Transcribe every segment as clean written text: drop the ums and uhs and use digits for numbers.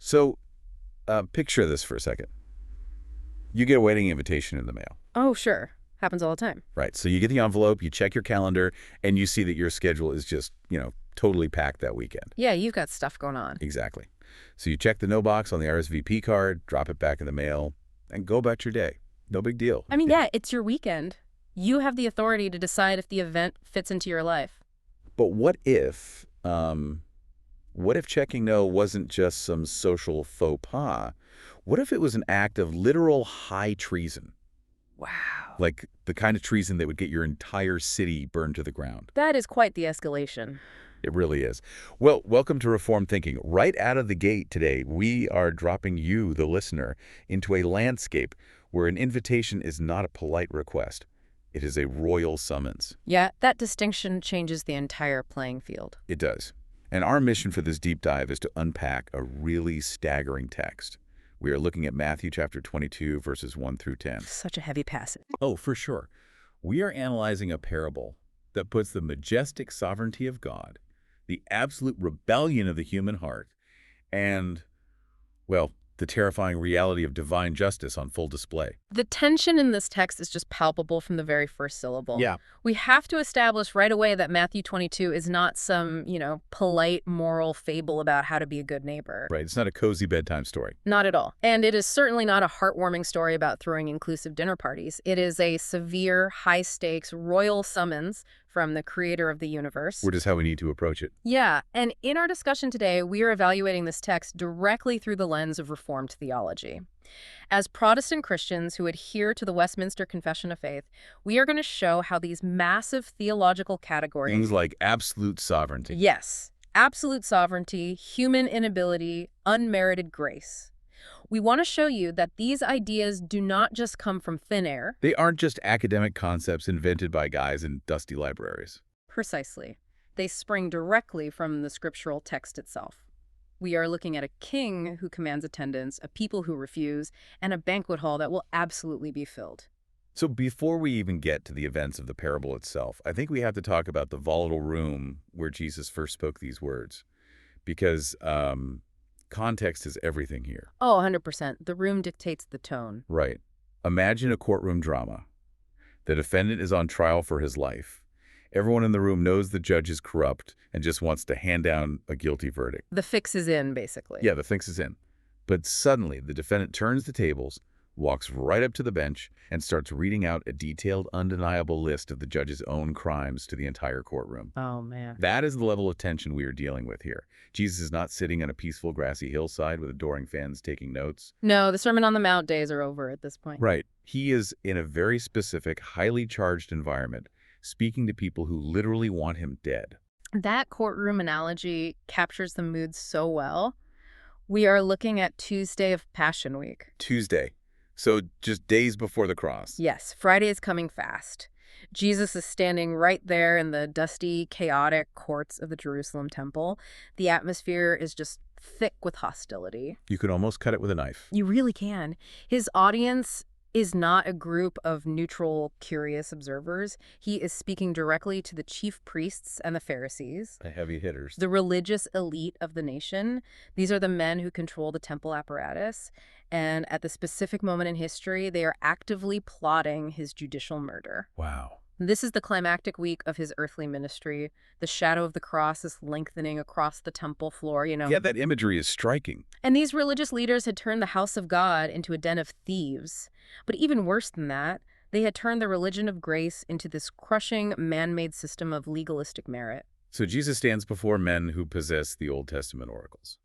So picture this for a second. You get a wedding invitation in the mail. Oh, sure. Happens all the time. Right. So you get the envelope, you check your calendar, and you see that your schedule is just, totally packed that weekend. Yeah, you've got stuff going on. Exactly. So you check the no box on the RSVP card, drop it back in the mail, and go about your day. No big deal. I mean, yeah, it's your weekend. You have the authority to decide if the event fits into your life. But what if checking no wasn't just some social faux pas? What if it was an act of literal high treason? Wow. Like the kind of treason that would get your entire city burned to the ground. That is quite the escalation. It really is. Well, welcome to Reformed Thinking. Right out of the gate today, we are dropping you, the listener, into a landscape where an invitation is not a polite request. It is a royal summons. Yeah, that distinction changes the entire playing field. It does. And our mission for this deep dive is to unpack a really staggering text. We are looking at Matthew chapter 22, verses 1 through 10. Such a heavy passage. Oh, for sure. We are analyzing a parable that puts the majestic sovereignty of God, the absolute rebellion of the human heart, and, well, the terrifying reality of divine justice on full display. The tension in this text is just palpable from the very first syllable. Yeah. We have to establish right away that Matthew 22 is not some, polite moral fable about how to be a good neighbor. Right. It's not a cozy bedtime story. Not at all. And it is certainly not a heartwarming story about throwing inclusive dinner parties. It is a severe, high-stakes, royal summons from the creator of the universe. Which is how we need to approach it. Yeah, and in our discussion today, we are evaluating this text directly through the lens of Reformed theology. As Protestant Christians who adhere to the Westminster Confession of Faith, we are going to show how these massive theological categories— Things like absolute sovereignty. Yes, absolute sovereignty, human inability, unmerited grace. We want to show you that these ideas do not just come from thin air. They aren't just academic concepts invented by guys in dusty libraries. Precisely. They spring directly from the scriptural text itself. We are looking at a king who commands attendance, a people who refuse, and a banquet hall that will absolutely be filled. So before we even get to the events of the parable itself, I think we have to talk about the volatile room where Jesus first spoke these words. Because context is everything here. Oh, 100%. The room dictates the tone. Right. Imagine a courtroom drama. The defendant is on trial for his life. Everyone in the room knows the judge is corrupt and just wants to hand down a guilty verdict. The fix is in, basically. Yeah, the fix is in. But suddenly, the defendant turns the tables, walks right up to the bench, and starts reading out a detailed, undeniable list of the judge's own crimes to the entire courtroom. Oh, man. That is the level of tension we are dealing with here. Jesus is not sitting on a peaceful grassy hillside with adoring fans taking notes. No, the Sermon on the Mount days are over at this point. Right. He is in a very specific, highly charged environment, speaking to people who literally want him dead. That courtroom analogy captures the mood so well. We are looking at Tuesday of Passion Week. Tuesday. So just days before the cross. Yes, Friday is coming fast. Jesus is standing right there in the dusty, chaotic courts of the Jerusalem temple. The atmosphere is just thick with hostility. You could almost cut it with a knife. You really can. His audience is not a group of neutral, curious observers. He is speaking directly to the chief priests and the Pharisees, The heavy hitters. the religious elite of the nation. These are the men who control the temple apparatus. And at the specific moment in history, they are actively plotting his judicial murder. Wow. This is the climactic week of his earthly ministry. The shadow of the cross is lengthening across the temple floor, Yeah, that imagery is striking. And these religious leaders had turned the house of God into a den of thieves. But even worse than that, they had turned the religion of grace into this crushing, man-made system of legalistic merit. So Jesus stands before men who possess the Old Testament oracles.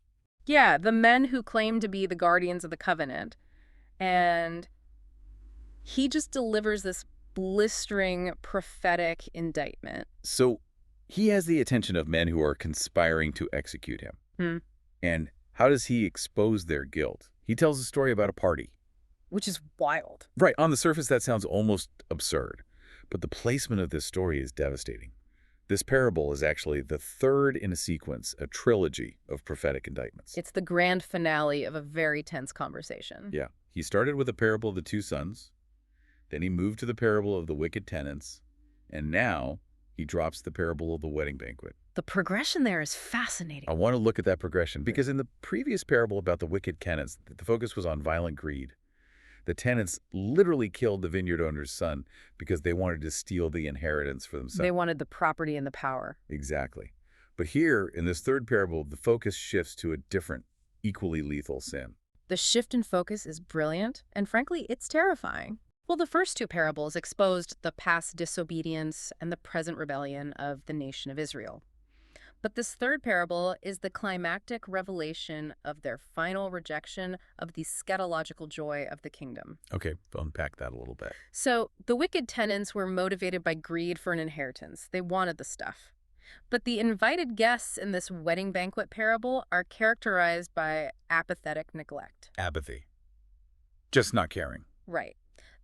Yeah, the men who claim to be the guardians of the covenant. And he just delivers this blistering, prophetic indictment. So he has the attention of men who are conspiring to execute him. And how does he expose their guilt? He tells a story about a party. Which is wild. Right, on the surface that sounds almost absurd. But the placement of this story is devastating. This parable is actually the third in a sequence, a trilogy of prophetic indictments. It's the grand finale of a very tense conversation. Yeah. He started with the parable of the two sons. Then he moved to the parable of the wicked tenants. And now he drops the parable of the wedding banquet. The progression there is fascinating. I want to look at that progression because in the previous parable about the wicked tenants, the focus was on violent greed. The tenants literally killed the vineyard owner's son because they wanted to steal the inheritance for themselves. They wanted the property and the power. Exactly. But here, in this third parable, the focus shifts to a different, equally lethal sin. The shift in focus is brilliant, and frankly, it's terrifying. Well, the first two parables exposed the past disobedience and the present rebellion of the nation of Israel. But this third parable is the climactic revelation of their final rejection of the scatological joy of the kingdom. Okay, unpack that a little bit. So, the wicked tenants were motivated by greed for an inheritance. They wanted the stuff. But the invited guests in this wedding banquet parable are characterized by apathetic neglect. Apathy. Just not caring. Right.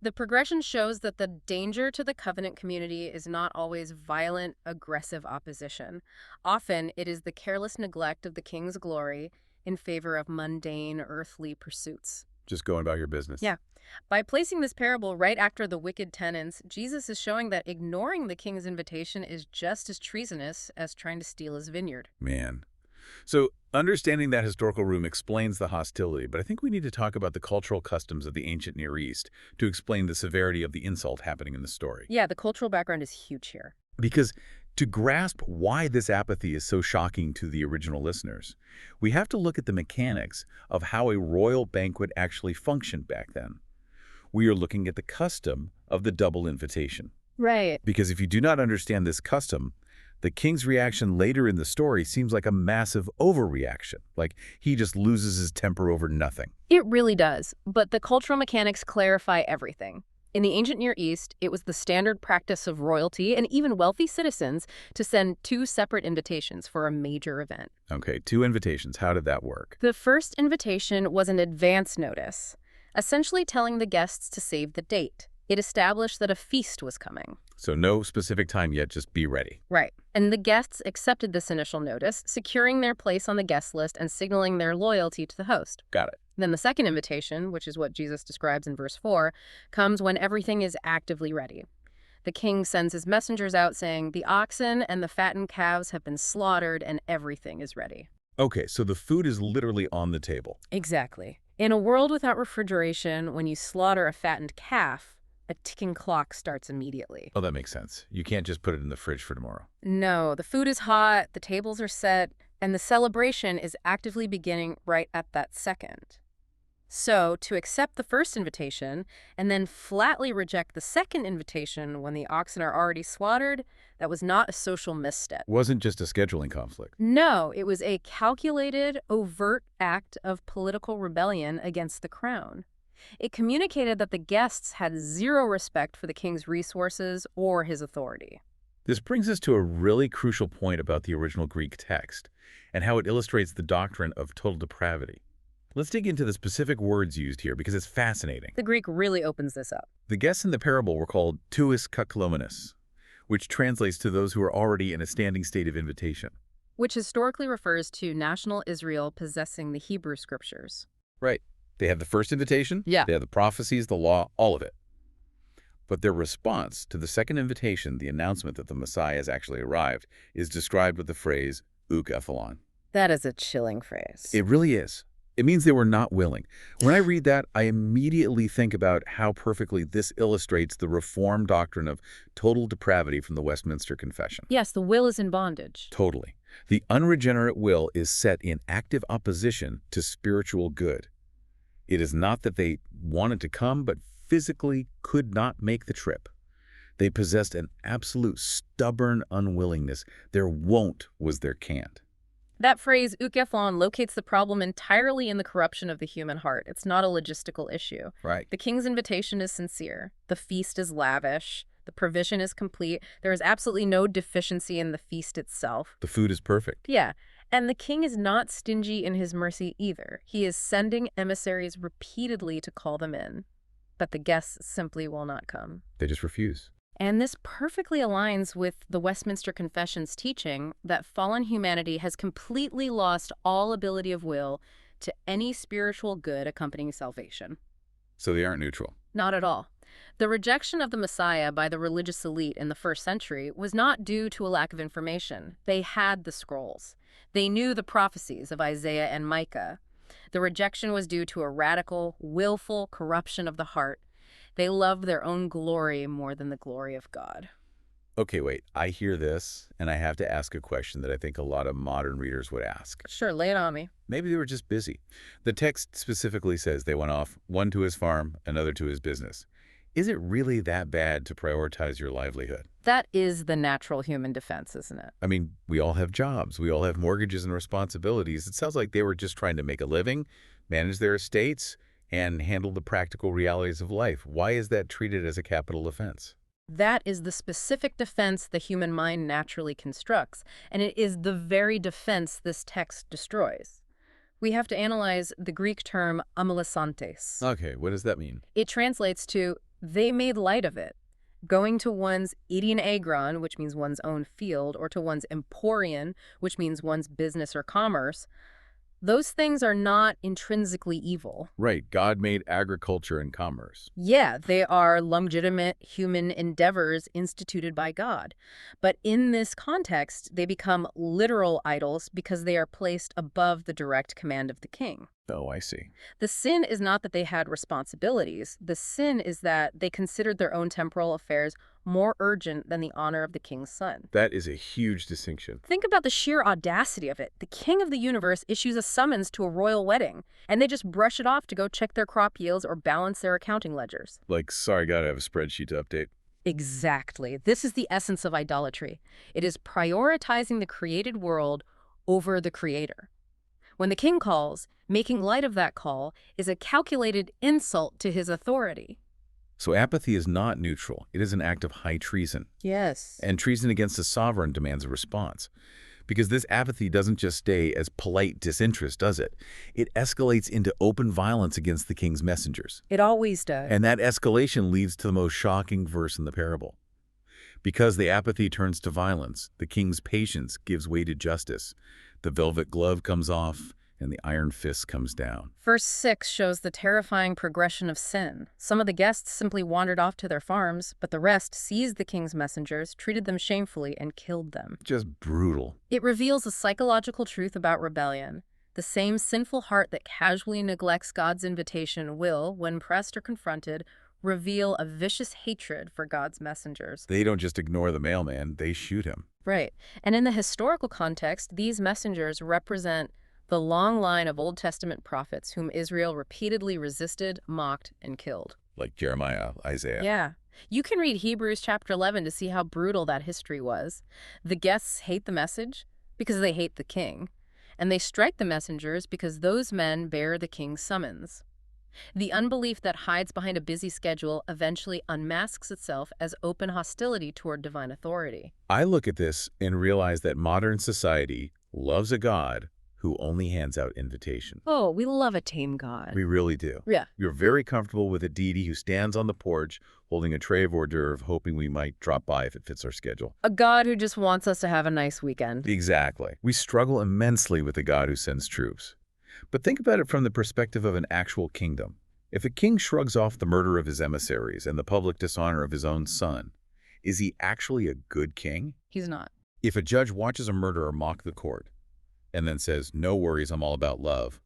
The progression shows that the danger to the covenant community is not always violent, aggressive opposition. Often, it is the careless neglect of the king's glory in favor of mundane, earthly pursuits. Just going about your business. Yeah. By placing this parable right after the wicked tenants, Jesus is showing that ignoring the king's invitation is just as treasonous as trying to steal his vineyard. Man. So understanding that historical room explains the hostility, but I think we need to talk about the cultural customs of the ancient Near East to explain the severity of the insult happening in the story. Yeah, the cultural background is huge here. Because to grasp why this apathy is so shocking to the original listeners, we have to look at the mechanics of how a royal banquet actually functioned back then. We are looking at the custom of the double invitation. Right. Because if you do not understand this custom, the king's reaction later in the story seems like a massive overreaction, like he just loses his temper over nothing. It really does, but the cultural mechanics clarify everything. In the ancient Near East, it was the standard practice of royalty and even wealthy citizens to send two separate invitations for a major event. Okay, 2 invitations. How did that work? The first invitation was an advance notice, essentially telling the guests to save the date. It established that a feast was coming. So no specific time yet, just be ready. Right. And the guests accepted this initial notice, securing their place on the guest list and signaling their loyalty to the host. Got it. Then the second invitation, which is what Jesus describes in verse 4, comes when everything is actively ready. The king sends his messengers out saying, "The oxen and the fattened calves have been slaughtered and everything is ready." Okay, so the food is literally on the table. Exactly. In a world without refrigeration, when you slaughter a fattened calf, a ticking clock starts immediately. Oh, that makes sense. You can't just put it in the fridge for tomorrow. No, the food is hot, the tables are set, and the celebration is actively beginning right at that second. So, to accept the first invitation and then flatly reject the second invitation when the oxen are already slaughtered, that was not a social misstep. Wasn't just a scheduling conflict. No, it was a calculated, overt act of political rebellion against the crown. It communicated that the guests had zero respect for the king's resources or his authority. This brings us to a really crucial point about the original Greek text and how it illustrates the doctrine of total depravity. Let's dig into the specific words used here because it's fascinating. The Greek really opens this up. The guests in the parable were called tuis kaklomenes, which translates to those who are already in a standing state of invitation. Which historically refers to national Israel possessing the Hebrew scriptures. Right. They have the first invitation. Yeah. They have the prophecies, the law, all of it. But their response to the second invitation, the announcement that the Messiah has actually arrived, is described with the phrase uk epsilon. That is a chilling phrase. It really is. It means they were not willing. When I read that, I immediately think about how perfectly this illustrates the Reformed doctrine of total depravity from the Westminster Confession. Yes, the will is in bondage. Totally. The unregenerate will is set in active opposition to spiritual good. It is not that they wanted to come, but physically could not make the trip. They possessed an absolute stubborn unwillingness. Their won't was their can't. That phrase, ukephlon, locates the problem entirely in the corruption of the human heart. It's not a logistical issue. Right. The king's invitation is sincere. The feast is lavish. The provision is complete. There is absolutely no deficiency in the feast itself. The food is perfect. Yeah. And the king is not stingy in his mercy either. He is sending emissaries repeatedly to call them in. But the guests simply will not come. They just refuse. And this perfectly aligns with the Westminster Confession's teaching that fallen humanity has completely lost all ability of will to any spiritual good accompanying salvation. So they aren't neutral. Not at all. The rejection of the Messiah by the religious elite in the first century was not due to a lack of information. They had the scrolls. They knew the prophecies of Isaiah and Micah. The rejection was due to a radical, willful corruption of the heart. They loved their own glory more than the glory of God. Okay, wait, I hear this, and I have to ask a question that I think a lot of modern readers would ask. Sure, lay it on me. Maybe they were just busy. The text specifically says they went off, one to his farm, another to his business. Is it really that bad to prioritize your livelihood? That is the natural human defense, isn't it? I mean, we all have jobs. We all have mortgages and responsibilities. It sounds like they were just trying to make a living, manage their estates, and handle the practical realities of life. Why is that treated as a capital offense? That is the specific defense the human mind naturally constructs, and it is the very defense this text destroys. We have to analyze the Greek term amelisantes. Okay, what does that mean? It translates to, they made light of it. Going to one's idion agron, which means one's own field, or to one's emporion, which means one's business or commerce, those things are not intrinsically evil. Right, God made agriculture and commerce. Yeah, they are legitimate human endeavors instituted by God. But in this context, they become literal idols because they are placed above the direct command of the king. Oh, I see. The sin is not that they had responsibilities. The sin is that they considered their own temporal affairs more urgent than the honor of the king's son. That is a huge distinction. Think about the sheer audacity of it. The king of the universe issues a summons to a royal wedding, and they just brush it off to go check their crop yields or balance their accounting ledgers. Like, sorry, gotta have a spreadsheet to update. Exactly. This is the essence of idolatry. It is prioritizing the created world over the creator. When the king calls, making light of that call is a calculated insult to his authority. So apathy is not neutral. It is an act of high treason. Yes. And treason against the sovereign demands a response. Because this apathy doesn't just stay as polite disinterest, does it? It escalates into open violence against the king's messengers. It always does. And that escalation leads to the most shocking verse in the parable. Because the apathy turns to violence, the king's patience gives way to justice. The velvet glove comes off, and the iron fist comes down. Verse 6 shows the terrifying progression of sin. Some of the guests simply wandered off to their farms, but the rest seized the king's messengers, treated them shamefully, and killed them. Just brutal. It reveals a psychological truth about rebellion. The same sinful heart that casually neglects God's invitation will, when pressed or confronted, reveal a vicious hatred for God's messengers. They don't just ignore the mailman, they shoot him. Right. And in the historical context, these messengers represent the long line of Old Testament prophets whom Israel repeatedly resisted, mocked, and killed. Like Jeremiah, Isaiah. Yeah. You can read Hebrews chapter 11 to see how brutal that history was. The guests hate the message because they hate the king, and they strike the messengers because those men bear the king's summons. The unbelief that hides behind a busy schedule eventually unmasks itself as open hostility toward divine authority. I look at this and realize that modern society loves a God who only hands out invitations. Oh, we love a tame God. We really do. Yeah. You're very comfortable with a deity who stands on the porch holding a tray of hors d'oeuvre, hoping we might drop by if it fits our schedule. A God who just wants us to have a nice weekend. Exactly. We struggle immensely with a God who sends troops. But think about it from the perspective of an actual kingdom. If a king shrugs off the murder of his emissaries and the public dishonor of his own son, is he actually a good king? He's not. If a judge watches a murderer mock the court and then says, "No worries, I'm all about love,"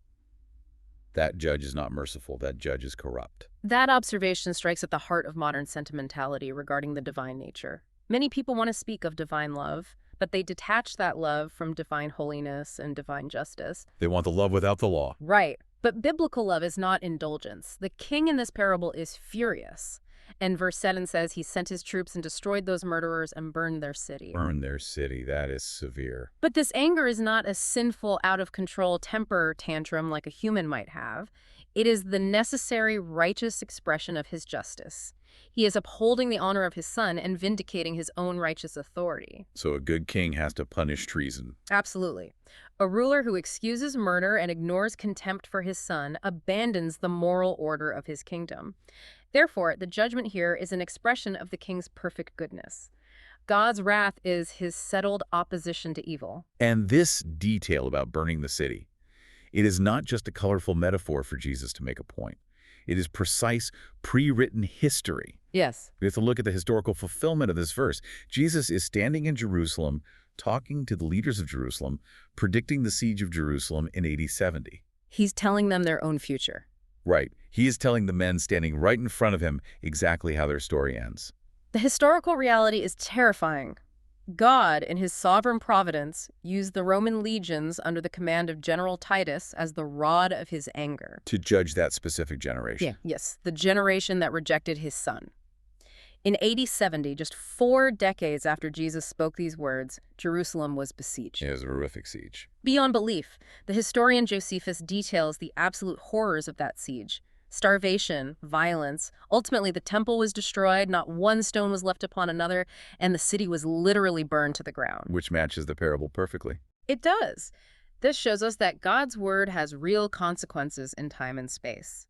that judge is not merciful. That judge is corrupt. That observation strikes at the heart of modern sentimentality regarding the divine nature. Many people want to speak of divine love, but they detach that love from divine holiness and divine justice. They want the love without the law. Right. But biblical love is not indulgence. The king in this parable is furious. And verse 7 says he sent his troops and destroyed those murderers and burned their city. Burn their city. That is severe. But this anger is not a sinful, out-of-control temper tantrum like a human might have. It is the necessary, righteous expression of his justice. He is upholding the honor of his son and vindicating his own righteous authority. So a good king has to punish treason. Absolutely. A ruler who excuses murder and ignores contempt for his son abandons the moral order of his kingdom. Therefore, the judgment here is an expression of the king's perfect goodness. God's wrath is his settled opposition to evil. And this detail about burning the city, it is not just a colorful metaphor for Jesus to make a point. It is precise, pre-written history. Yes. We have to look at the historical fulfillment of this verse. Jesus is standing in Jerusalem, talking to the leaders of Jerusalem, predicting the siege of Jerusalem in AD 70. He's telling them their own future. Right. He is telling the men standing right in front of him exactly how their story ends. The historical reality is terrifying. God, in his sovereign providence, used the Roman legions under the command of General Titus as the rod of his anger. To judge that specific generation. Yes, the generation that rejected his son. In AD 70, just 4 decades after Jesus spoke these words, Jerusalem was besieged. It was a horrific siege. Beyond belief, the historian Josephus details the absolute horrors of that siege. Starvation, violence. Ultimately, the temple was destroyed, not one stone was left upon another, and the city was literally burned to the ground. Which matches the parable perfectly. It does. This shows us that God's word has real consequences in time and space.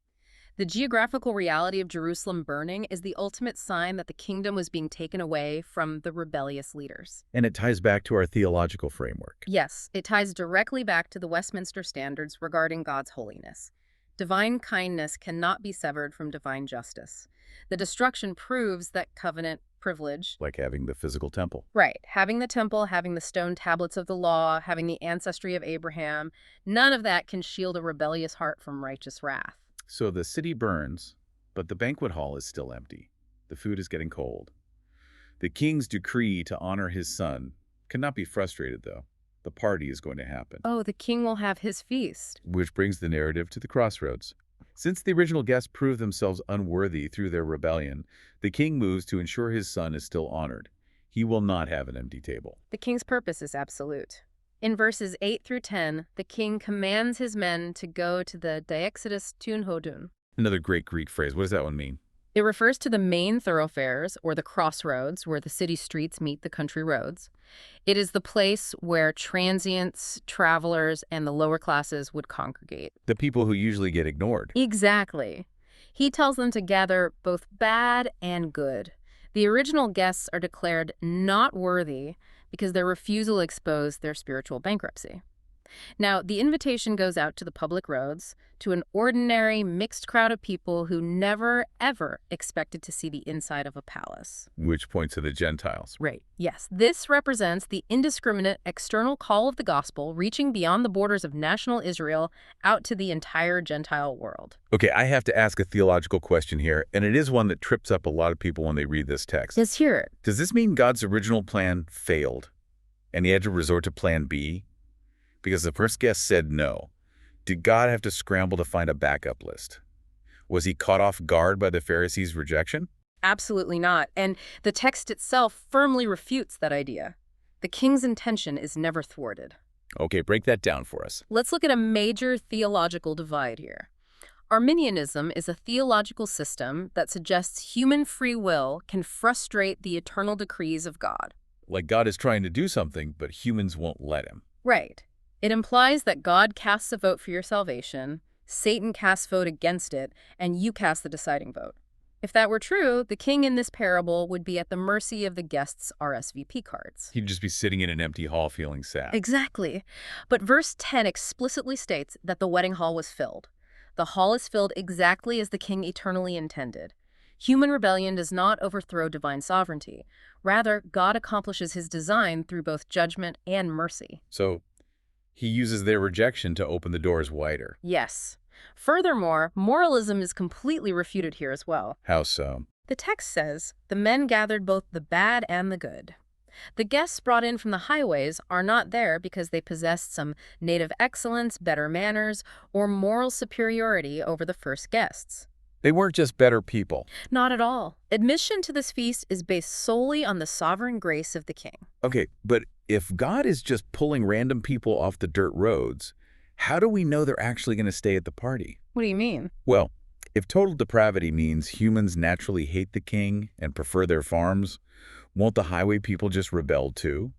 The geographical reality of Jerusalem burning is the ultimate sign that the kingdom was being taken away from the rebellious leaders. And it ties back to our theological framework. Yes, it ties directly back to the Westminster Standards regarding God's holiness. Divine kindness cannot be severed from divine justice. The destruction proves that covenant privilege, like having the physical temple. Right, having the temple, having the stone tablets of the law, having the ancestry of Abraham, none of that can shield a rebellious heart from righteous wrath. So the city burns, but the banquet hall is still empty. The food is getting cold. The king's decree to honor his son cannot be frustrated, though. The party is going to happen. Oh, the king will have his feast. Which brings the narrative to the crossroads. Since the original guests proved themselves unworthy through their rebellion, the king moves to ensure his son is still honored. He will not have an empty table. The king's purpose is absolute. In verses 8 through 10, the king commands his men to go to the Deixetis tun hodun. Another great Greek phrase. What does that one mean? It refers to the main thoroughfares, or the crossroads, where the city streets meet the country roads. It is the place where transients, travelers, and the lower classes would congregate. The people who usually get ignored. Exactly. He tells them to gather both bad and good. The original guests are declared not worthy because their refusal exposed their spiritual bankruptcy. Now, the invitation goes out to the public roads, to an ordinary, mixed crowd of people who never, ever expected to see the inside of a palace. Which points to the Gentiles. Right. Yes. This represents the indiscriminate external call of the gospel reaching beyond the borders of national Israel out to the entire Gentile world. Okay, I have to ask a theological question here, and it is one that trips up a lot of people when they read this text. Let's hear it. Does this mean God's original plan failed, and he had to resort to plan B? Because the first guest said no. Did God have to scramble to find a backup list? Was he caught off guard by the Pharisees' rejection? Absolutely not. And the text itself firmly refutes that idea. The king's intention is never thwarted. Okay, break that down for us. Let's look at a major theological divide here. Arminianism is a theological system that suggests human free will can frustrate the eternal decrees of God. Like God is trying to do something, but humans won't let him. Right. It implies that God casts a vote for your salvation, Satan casts vote against it, and you cast the deciding vote. If that were true, the king in this parable would be at the mercy of the guests' RSVP cards. He'd just be sitting in an empty hall feeling sad. Exactly. But verse 10 explicitly states that the wedding hall was filled. The hall is filled exactly as the king eternally intended. Human rebellion does not overthrow divine sovereignty. Rather, God accomplishes his design through both judgment and mercy. So he uses their rejection to open the doors wider. Yes. Furthermore, moralism is completely refuted here as well. How so? The text says, the men gathered both the bad and the good. The guests brought in from the highways are not there because they possessed some native excellence, better manners, or moral superiority over the first guests. They weren't just better people. Not at all. Admission to this feast is based solely on the sovereign grace of the king. Okay, but if God is just pulling random people off the dirt roads, how do we know they're actually going to stay at the party? What do you mean? Well, if total depravity means humans naturally hate the king and prefer their farms, won't the highway people just rebel too?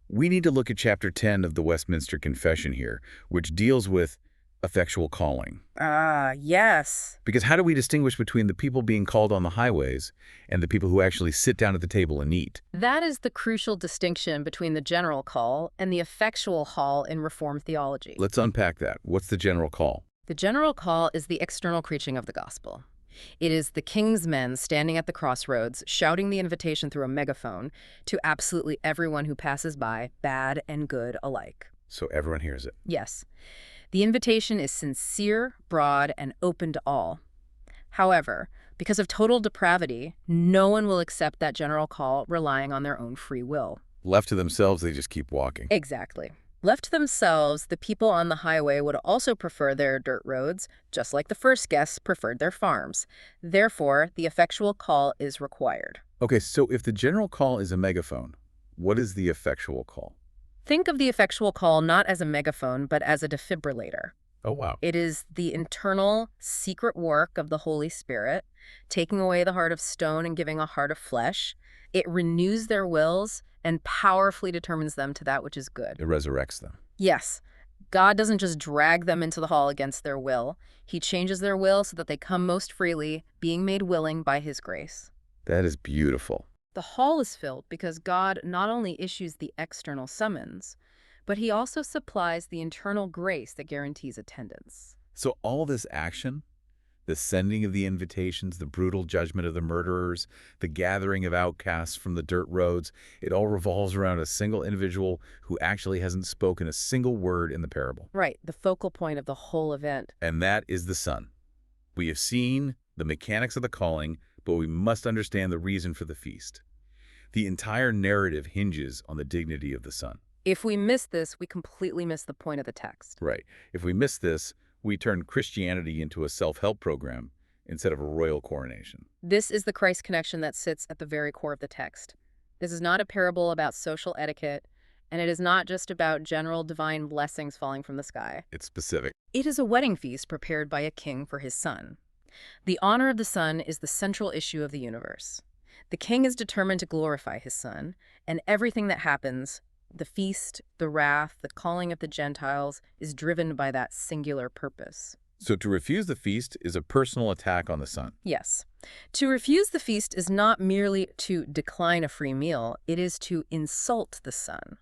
We need to look at chapter 10 of the Westminster Confession here, which deals with effectual calling. Yes. Because how do we distinguish between the people being called on the highways and the people who actually sit down at the table and eat? That is the crucial distinction between the general call and the effectual call in Reformed theology. Let's unpack that. What's the general call? The general call is the external preaching of the gospel. It is the king's men standing at the crossroads, shouting the invitation through a megaphone to absolutely everyone who passes by, bad and good alike. So everyone hears it. Yes, the invitation is sincere, broad, and open to all. However, because of total depravity, no one will accept that general call relying on their own free will. Left to themselves, they just keep walking. Exactly. Left to themselves, the people on the highway would also prefer their dirt roads, just like the first guests preferred their farms. Therefore, the effectual call is required. Okay, so if the general call is a megaphone, what is the effectual call? Think of the effectual call not as a megaphone, but as a defibrillator. Oh, wow. It is the internal, secret work of the Holy Spirit, taking away the heart of stone and giving a heart of flesh. It renews their wills and powerfully determines them to that which is good. It resurrects them. Yes, God doesn't just drag them into the hall against their will. He changes their will so that they come most freely, being made willing by His grace. That is beautiful. The hall is filled because God not only issues the external summons, but He also supplies the internal grace that guarantees attendance. So all this action, the sending of the invitations, the brutal judgment of the murderers, the gathering of outcasts from the dirt roads, it all revolves around a single individual who actually hasn't spoken a single word in the parable. Right, the focal point of the whole event. And that is the Son. We have seen the mechanics of the calling, but we must understand the reason for the feast. The entire narrative hinges on the dignity of the Son. If we miss this, we completely miss the point of the text. Right. If we miss this, we turn Christianity into a self-help program instead of a royal coronation. This is the Christ connection that sits at the very core of the text. This is not a parable about social etiquette, and it is not just about general divine blessings falling from the sky. It's specific. It is a wedding feast prepared by a king for his son. The honor of the son is the central issue of the universe. The king is determined to glorify his son, and everything that happens, the feast, the wrath, the calling of the Gentiles, is driven by that singular purpose. So to refuse the feast is a personal attack on the Son. Yes. To refuse the feast is not merely to decline a free meal, it is to insult the Son.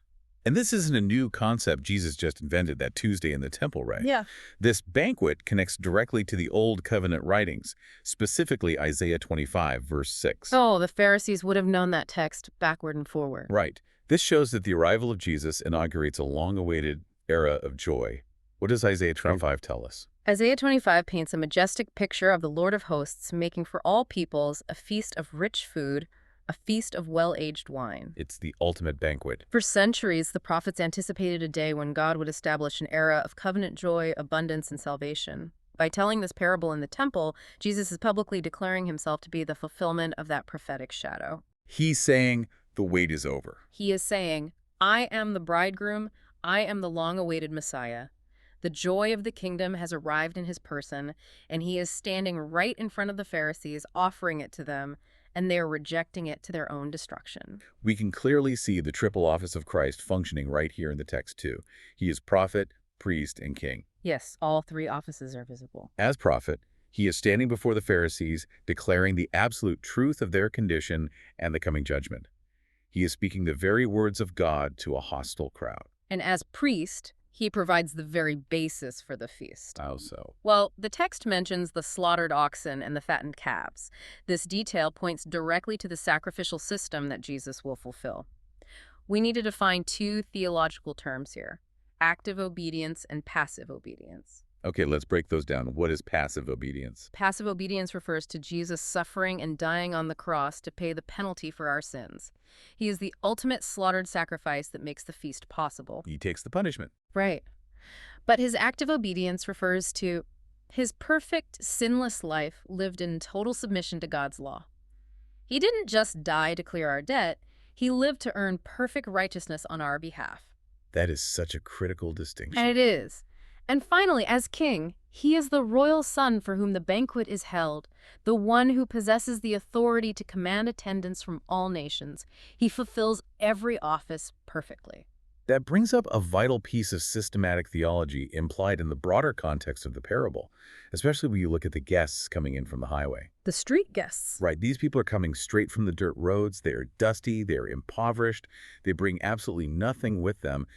And this isn't a new concept Jesus just invented that Tuesday in the temple, right? Yeah. This banquet connects directly to the Old Covenant writings, specifically Isaiah 25, verse 6. Oh, the Pharisees would have known that text backward and forward. Right. This shows that the arrival of Jesus inaugurates a long-awaited era of joy. What does Isaiah 25 tell us? Isaiah 25 paints a majestic picture of the Lord of hosts making for all peoples a feast of rich food, a feast of well-aged wine. It's the ultimate banquet. For centuries, the prophets anticipated a day when God would establish an era of covenant joy, abundance, and salvation. By telling this parable in the temple, Jesus is publicly declaring himself to be the fulfillment of that prophetic shadow. He's saying the wait is over. He is saying, I am the bridegroom, I am the long-awaited Messiah. The joy of the kingdom has arrived in his person, and he is standing right in front of the Pharisees, offering it to them, and they are rejecting it to their own destruction. We can clearly see the triple office of Christ functioning right here in the text too. He is prophet, priest, and king. Yes, all three offices are visible. As prophet, he is standing before the Pharisees, declaring the absolute truth of their condition and the coming judgment. He is speaking the very words of God to a hostile crowd. And as priest, he provides the very basis for the feast. How so? Well, the text mentions the slaughtered oxen and the fattened calves. This detail points directly to the sacrificial system that Jesus will fulfill. We need to define two theological terms here: active obedience and passive obedience. Okay, let's break those down. What is passive obedience? Passive obedience refers to Jesus suffering and dying on the cross to pay the penalty for our sins. He is the ultimate slaughtered sacrifice that makes the feast possible. He takes the punishment. Right. But his active obedience refers to his perfect, sinless life lived in total submission to God's law. He didn't just die to clear our debt, he lived to earn perfect righteousness on our behalf. That is such a critical distinction. And it is. And finally, as king, he is the royal son for whom the banquet is held, the one who possesses the authority to command attendance from all nations. He fulfills every office perfectly. That brings up a vital piece of systematic theology implied in the broader context of the parable, especially when you look at the guests coming in from the highway. The street guests. Right, these people are coming straight from the dirt roads. They are dusty, they're impoverished, they bring absolutely nothing with them.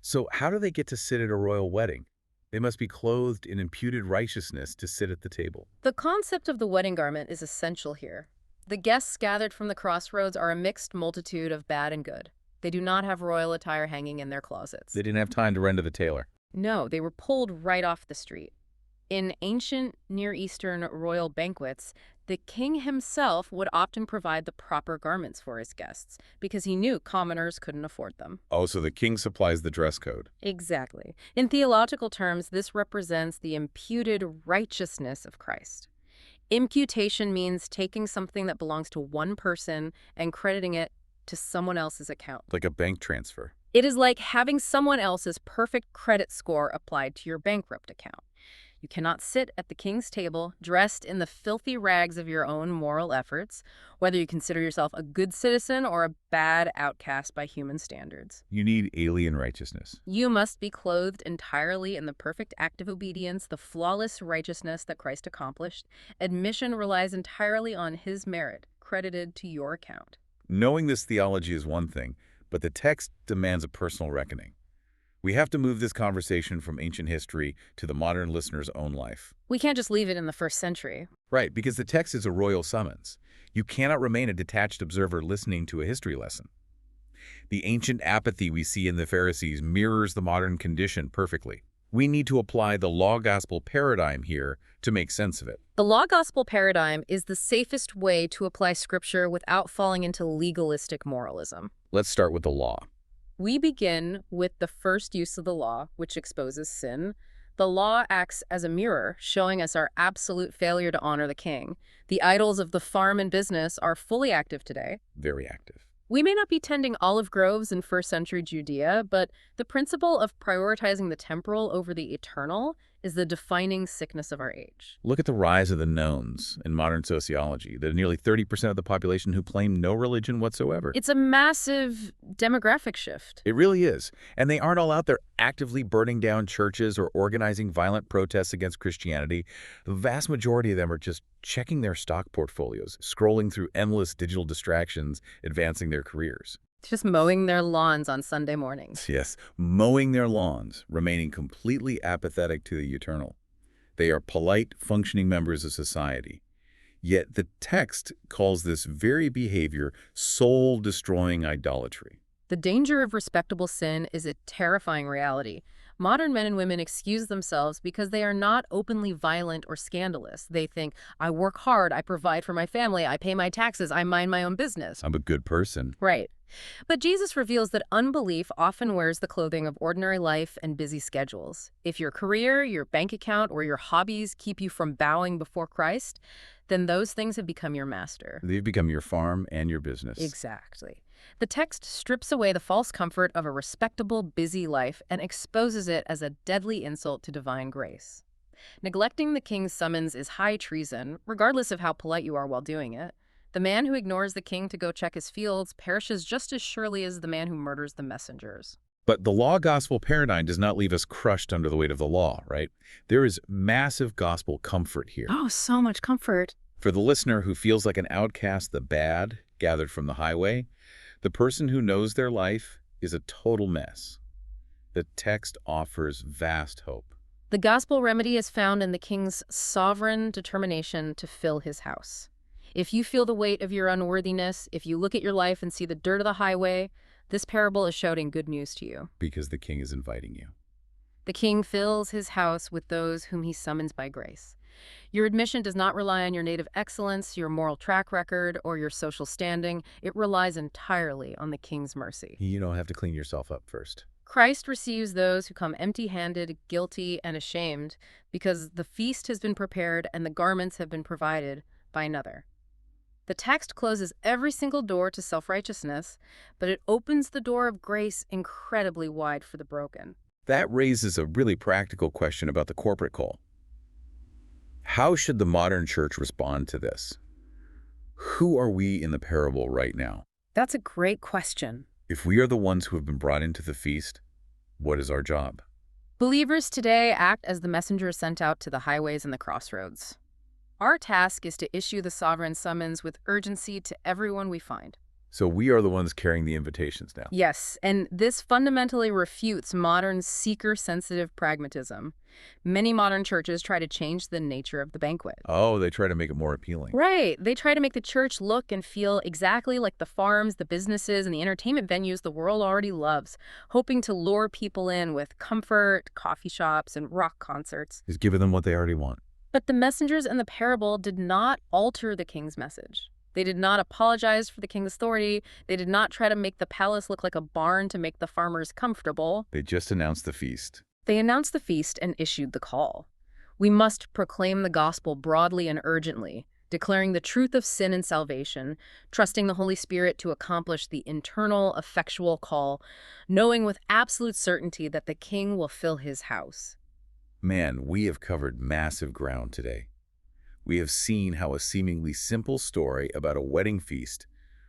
So how do they get to sit at a royal wedding? They must be clothed in imputed righteousness to sit at the table. The concept of the wedding garment is essential here. The guests gathered from the crossroads are a mixed multitude of bad and good. They do not have royal attire hanging in their closets. They didn't have time to run to the tailor. No, they were pulled right off the street. In ancient Near Eastern royal banquets, the king himself would often provide the proper garments for his guests because he knew commoners couldn't afford them. Oh, so the king supplies the dress code. Exactly. In theological terms, this represents the imputed righteousness of Christ. Imputation means taking something that belongs to one person and crediting it to someone else's account. Like a bank transfer. It is like having someone else's perfect credit score applied to your bankrupt account. You cannot sit at the king's table dressed in the filthy rags of your own moral efforts, whether you consider yourself a good citizen or a bad outcast by human standards. You need alien righteousness. You must be clothed entirely in the perfect act of obedience, the flawless righteousness that Christ accomplished. Admission relies entirely on his merit, credited to your account. Knowing this theology is one thing, but the text demands a personal reckoning. We have to move this conversation from ancient history to the modern listener's own life. We can't just leave it in the first century. Right, because the text is a royal summons. You cannot remain a detached observer listening to a history lesson. The ancient apathy we see in the Pharisees mirrors the modern condition perfectly. We need to apply the law-gospel paradigm here to make sense of it. The law-gospel paradigm is the safest way to apply Scripture without falling into legalistic moralism. Let's start with the law. We begin with the first use of the law, which exposes sin. The law acts as a mirror, showing us our absolute failure to honor the king. The idols of the farm and business are fully active today. Very active. We may not be tending olive groves in first-century Judea, but the principle of prioritizing the temporal over the eternal is the defining sickness of our age. Look at the rise of the knowns in modern sociology. There are nearly 30% of the population who claim no religion whatsoever. It's a massive demographic shift. It really is. And they aren't all out there actively burning down churches or organizing violent protests against Christianity. The vast majority of them are just checking their stock portfolios, scrolling through endless digital distractions, advancing their careers. Just mowing their lawns on Sunday mornings. Yes, mowing their lawns, remaining completely apathetic to the eternal. They are polite, functioning members of society. Yet the text calls this very behavior soul-destroying idolatry. The danger of respectable sin is a terrifying reality. Modern men and women excuse themselves because they are not openly violent or scandalous. They think, I work hard, I provide for my family, I pay my taxes, I mind my own business. I'm a good person. Right. But Jesus reveals that unbelief often wears the clothing of ordinary life and busy schedules. If your career, your bank account, or your hobbies keep you from bowing before Christ, then those things have become your master. They've become your farm and your business. Exactly. The text strips away the false comfort of a respectable, busy life and exposes it as a deadly insult to divine grace. Neglecting the king's summons is high treason, regardless of how polite you are while doing it. The man who ignores the king to go check his fields perishes just as surely as the man who murders the messengers. But the law-gospel paradigm does not leave us crushed under the weight of the law, right? There is massive gospel comfort here. Oh, so much comfort. For the listener who feels like an outcast, the bad, gathered from the highway, the person who knows their life is a total mess. The text offers vast hope. The gospel remedy is found in the king's sovereign determination to fill his house. If you feel the weight of your unworthiness, if you look at your life and see the dirt of the highway, this parable is shouting good news to you. Because the king is inviting you. The king fills his house with those whom he summons by grace. Your admission does not rely on your native excellence, your moral track record, or your social standing. It relies entirely on the king's mercy. You don't have to clean yourself up first. Christ receives those who come empty-handed, guilty, and ashamed because the feast has been prepared and the garments have been provided by another. The text closes every single door to self-righteousness, but it opens the door of grace incredibly wide for the broken. That raises a really practical question about the corporate call. How should the modern church respond to this? Who are we in the parable right now? That's a great question. If we are the ones who have been brought into the feast, what is our job? Believers today act as the messengers sent out to the highways and the crossroads. Our task is to issue the sovereign summons with urgency to everyone we find. So we are the ones carrying the invitations now. Yes, and this fundamentally refutes modern seeker-sensitive pragmatism. Many modern churches try to change the nature of the banquet. Oh, they try to make it more appealing. Right. They try to make the church look and feel exactly like the farms, the businesses, and the entertainment venues the world already loves, hoping to lure people in with comfort, coffee shops, and rock concerts. Just giving them what they already want. But the messengers in the parable did not alter the king's message. They did not apologize for the king's authority. They did not try to make the palace look like a barn to make the farmers comfortable. They just announced the feast. They announced the feast and issued the call. We must proclaim the gospel broadly and urgently, declaring the truth of sin and salvation, trusting the Holy Spirit to accomplish the internal, effectual call, knowing with absolute certainty that the king will fill his house. Man, we have covered massive ground today. We have seen how a seemingly simple story about a wedding feast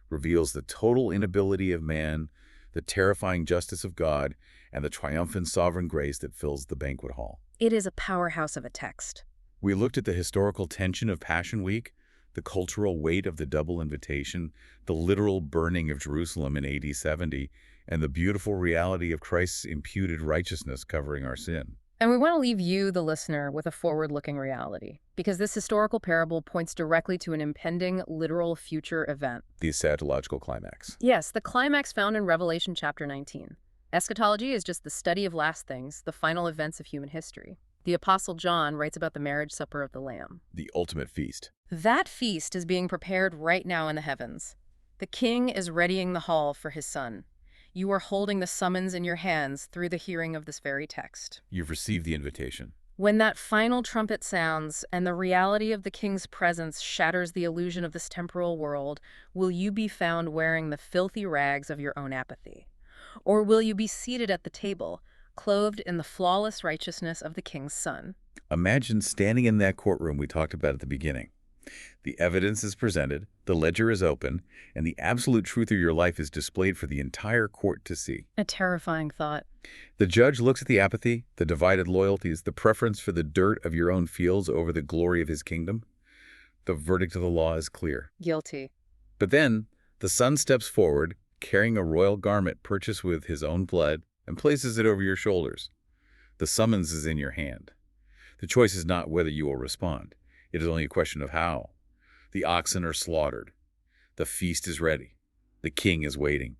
reveals the total inability of man, the terrifying justice of God, and the triumphant sovereign grace that fills the banquet hall. It is a powerhouse of a text. We looked at the historical tension of Passion Week, the cultural weight of the double invitation, the literal burning of Jerusalem in AD 70, and the beautiful reality of Christ's imputed righteousness covering our sin. And we want to leave you, the listener, with a forward-looking reality, because this historical parable points directly to an impending, literal future event. The eschatological climax. Yes, the climax found in Revelation chapter 19. Eschatology is just the study of last things, the final events of human history. The Apostle John writes about the marriage supper of the Lamb. The ultimate feast. That feast is being prepared right now in the heavens. The king is readying the hall for his son. You are holding the summons in your hands through the hearing of this very text. You've received the invitation. When that final trumpet sounds and the reality of the king's presence shatters the illusion of this temporal world, will you be found wearing the filthy rags of your own apathy? Or will you be seated at the table, clothed in the flawless righteousness of the king's son? Imagine standing in that courtroom we talked about at the beginning. The evidence is presented, the ledger is open, and the absolute truth of your life is displayed for the entire court to see. A terrifying thought. The judge looks at the apathy, the divided loyalties, the preference for the dirt of your own fields over the glory of his kingdom. The verdict of the law is clear. Guilty. But then, the son steps forward, carrying a royal garment purchased with his own blood, and places it over your shoulders. The summons is in your hand. The choice is not whether you will respond. It is only a question of how. The oxen are slaughtered. The feast is ready. The king is waiting.